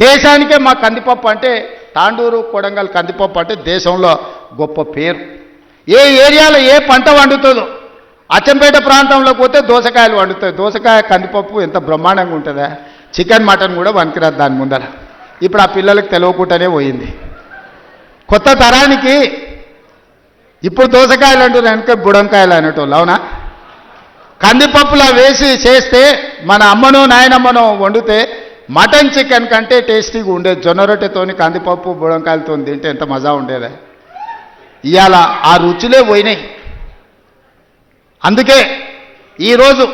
దేశానికే మా కందిపప్పు అంటే తాండూరు కొడంగల్ కందిపప్పు అంటే దేశంలో గొప్ప పేరు. ఏ ఏరియాలో ఏ పంట వండుతుందో అచ్చంపేట ప్రాంతంలోకి పోతే దోసకాయలు వండుతాయి. దోసకాయ కందిపప్పు ఎంత బ్రహ్మాండంగా ఉంటుందా, చికెన్ మటన్ కూడా వనికిరాదు దాని ముందర. ఇప్పుడు ఆ పిల్లలకు తెలియకుండానే పోయింది. కొత్త తరానికి ఇప్పుడు దోసకాయలు అంటున్నారు, వెనక బుడంకాయలు అనేటోళ్ళు. అవునా? కందిపప్పులా వేసి చేస్తే మన అమ్మనో నాయనమ్మనో వండితే మటన్ చికెన్ కంటే టేస్టీగా ఉండేది. జొన్న రొట్టెతోని కందిపప్పు బుడంకాయలతో తింటే ఎంత మజా ఉండేది. ఇవాళ ఆ రుచులే పోయినాయి. అందుకే ఈరోజు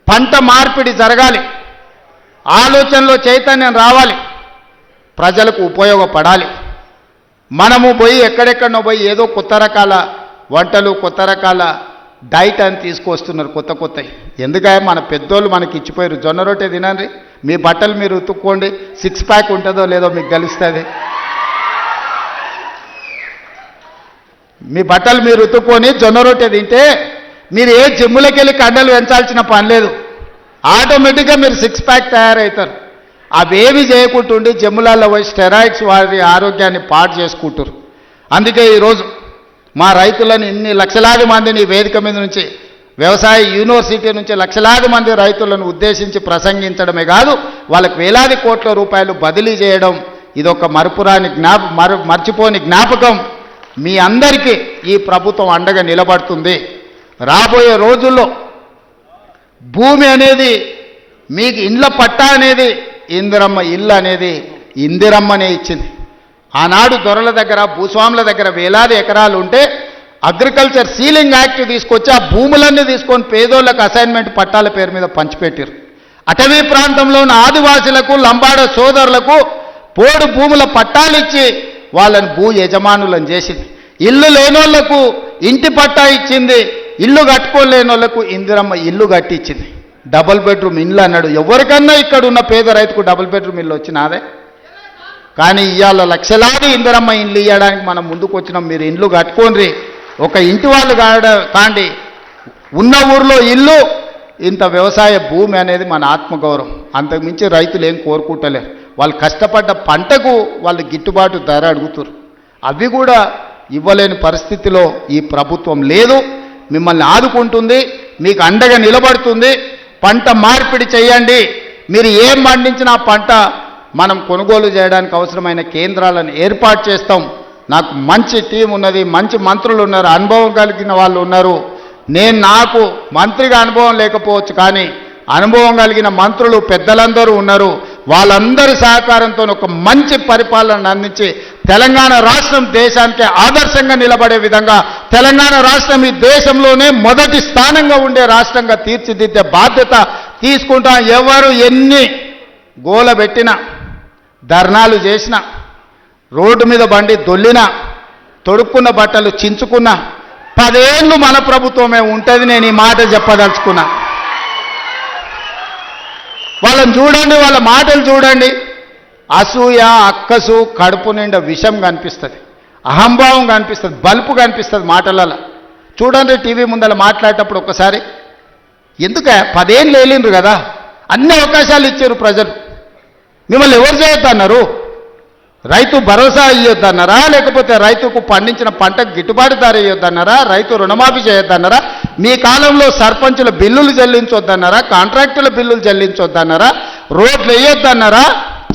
పంట మార్పిడి జరగాలి, ఆలోచనలో చైతన్యం రావాలి, ప్రజలకు ఉపయోగపడాలి. మనము పోయి ఎక్కడెక్కడనో పోయి ఏదో కొత్త రకాల వంటలు కొత్త రకాల డైట్ అని తీసుకొస్తున్నారు కొత్త కొత్తవి. ఎందుకంటే మన పెద్దోళ్ళు మనకి ఇచ్చిపోయారు. జొన్న రొట్టె తినండి, మీ బట్టలు మీరు ఉతుక్కోండి, 6 ప్యాక్ ఉంటుందో లేదో మీకు తెలుస్తుంది. మీ బట్టలు మీరు ఉతుక్కొని జొన్న రొట్టె తింటే మీరు ఏ జిమ్ములకి వెళ్ళి కండలు పెంచాల్సిన పని లేదు. ఆటోమేటిక్గా మీరు 6 ప్యాక్ తయారవుతారు. అవేవి చేయకుంటుండి జిమ్ములలో పోయి స్టెరాయిడ్స్ వారి ఆరోగ్యాన్ని పాడు చేసుకుంటారు. అందుకే ఈరోజు మా రైతులను ఇన్ని లక్షలాది మందిని వేదిక మీద నుంచి వ్యవసాయ యూనివర్సిటీ నుంచి లక్షలాది మంది రైతులను ఉద్దేశించి ప్రసంగించడమే కాదు, వాళ్ళకి వేలాది కోట్ల రూపాయలు బదిలీ చేయడం ఇదొక మర్చిపోని జ్ఞాపకం. మీ అందరికీ ఈ ప్రభుత్వం అండగా నిలబడుతుంది. రాబోయే రోజుల్లో భూమి అనేది మీకు ఇండ్ల పట్టా అనేది ఇందిరమ్మ ఇల్లు అనేది ఇందిరమ్మనే ఇచ్చింది. ఆనాడు దొరల దగ్గర భూస్వాముల దగ్గర వేలాది ఎకరాలు ఉంటే అగ్రికల్చర్ సీలింగ్ యాక్ట్ తీసుకొచ్చి ఆ భూములన్నీ తీసుకొని పేదోళ్ళకు అసైన్మెంట్ పట్టాల పేరు మీద పంచిపెట్టారు. అటవీ ప్రాంతంలో ఉన్న ఆదివాసులకు లంబాడ సోదరులకు పోడు భూముల పట్టాలిచ్చి వాళ్ళని భూ యజమానులను చేసింది. ఇల్లు లేనోళ్లకు ఇంటి పట్టా ఇచ్చింది, ఇల్లు కట్టుకోలేని వాళ్ళకు ఇందిరమ్మ ఇల్లు కట్టించింది. డబుల్ బెడ్రూమ్ ఇల్లు అన్నాడు. ఎవరికన్నా ఇక్కడ ఉన్న పేద రైతుకు డబుల్ బెడ్రూమ్ ఇల్లు వచ్చినాదే. కానీ ఇవాళ లక్షలాది ఇందిరమ్మ ఇల్లు ఇవ్వడానికి మనం ముందుకు వచ్చినాం. మీరు ఇండ్లు కట్టుకోండి, ఒక ఇంటి వాళ్ళు కాండి, ఉన్న ఊరిలో ఇల్లు, ఇంత వ్యవసాయ భూమి అనేది మన ఆత్మగౌరవం. అంతకుమించి రైతులు ఏం కోరుకుంటలేరు. వాళ్ళు కష్టపడ్డ పంటకు వాళ్ళు గిట్టుబాటు ధర అడుగుతారు. అవి కూడా ఇవ్వలేని పరిస్థితిలో ఈ ప్రభుత్వం లేదు. మిమ్మల్ని ఆదుకుంటుంది, మీకు అండగా నిలబడుతుంది. పంట మార్పిడి చేయండి. మీరు ఏం పండించినా పంట మనం కొనుగోలు చేయడానికి అవసరమైన కేంద్రాలను ఏర్పాటు చేస్తాం. నాకు మంచి టీం ఉన్నది, మంచి మంత్రులు ఉన్నారు, అనుభవం కలిగిన వాళ్ళు ఉన్నారు. నాకు మంత్రిగా అనుభవం లేకపోవచ్చు, కానీ అనుభవం కలిగిన మంత్రులు పెద్దలందరూ ఉన్నారు. వాళ్ళందరి సహకారంతో ఒక మంచి పరిపాలన అందించి తెలంగాణ రాష్ట్రం దేశానికి ఆదర్శంగా నిలబడే విధంగా తెలంగాణ రాష్ట్రం ఈ దేశంలోనే మొదటి స్థానంగా ఉండే రాష్ట్రంగా తీర్చిదిద్దే బాధ్యత తీసుకుంటాం. ఎవరు ఎన్ని గోల పెట్టినా, ధర్నాలు చేసినా, రోడ్డు మీద బండి దొల్లినా, తొడుక్కున్న బట్టలు చించుకున్నా 10 ఏళ్ళు మన ప్రభుత్వమే ఉంటుంది. నేను ఈ మాట చెప్పదలుచుకున్నా. వాళ్ళని చూడండి, వాళ్ళ మాటలు చూడండి. అసూయ, అక్కసు, కడుపు నిండా విషం కనిపిస్తుంది, అహంభావం కనిపిస్తుంది, బలుపు కనిపిస్తుంది మాటలలో. చూడండి టీవీ ముందర మాట్లాడేటప్పుడు ఒక్కసారి. ఎందుకే 10 ఏళ్ళు వెళ్ళిండ్రు కదా, అన్ని అవకాశాలు ఇచ్చారు ప్రజలు. మిమ్మల్ని ఎవరు చేయొద్దన్నారు? రైతు భరోసా ఇవ్వద్దన్నారా? లేకపోతే రైతుకు పండించిన పంటకు గిట్టుబాటు ధర ఇవ్వద్దన్నారా? రైతు రుణమాఫీ చేయొద్దన్నారా? మీ కాలంలో సర్పంచుల బిల్లులు చెల్లించొద్దన్నారా? కాంట్రాక్టుల బిల్లులు చెల్లించొద్దన్నారా? రోడ్లు వేయొద్దన్నారా?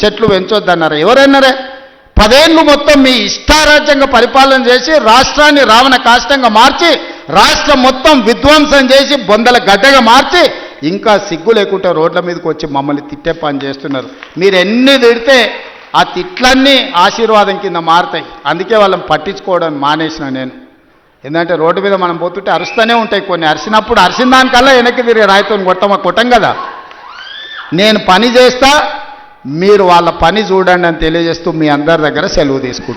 చెట్లు పెంచొద్దన్నారా? ఎవరన్నారే? 10 ఏళ్ళు మొత్తం మీ ఇష్టారాజ్యంగా పరిపాలన చేసి రాష్ట్రాన్ని రావణ కాష్టంగా మార్చి రాష్ట్రం మొత్తం విధ్వంసం చేసి బొందల గడ్డగా మార్చి ఇంకా సిగ్గు లేకుండా రోడ్ల మీదకి వచ్చి మమ్మల్ని తిట్టే పని చేస్తున్నారు. మీరు ఎన్ని తిడితే ఆ తిట్లన్నీ ఆశీర్వాదం కింద మారుతాయి. అందుకే వాళ్ళని పట్టించుకోవడం మానేసిన నేను. ఎందుకంటే రోడ్డు మీద మనం పోతుంటే అరుస్తూనే ఉంటాయి కొన్ని. అరిసినప్పుడు అరిసిన దానికల్లా వెనక్కి తిరిగి రాయితో కొట్టం కదా. నేను పని చేస్తా, మీరు వాళ్ళ పని చూడండి అని తెలియజేస్తూ మీ అందరి దగ్గర సెలవు తీసుకుంటాను.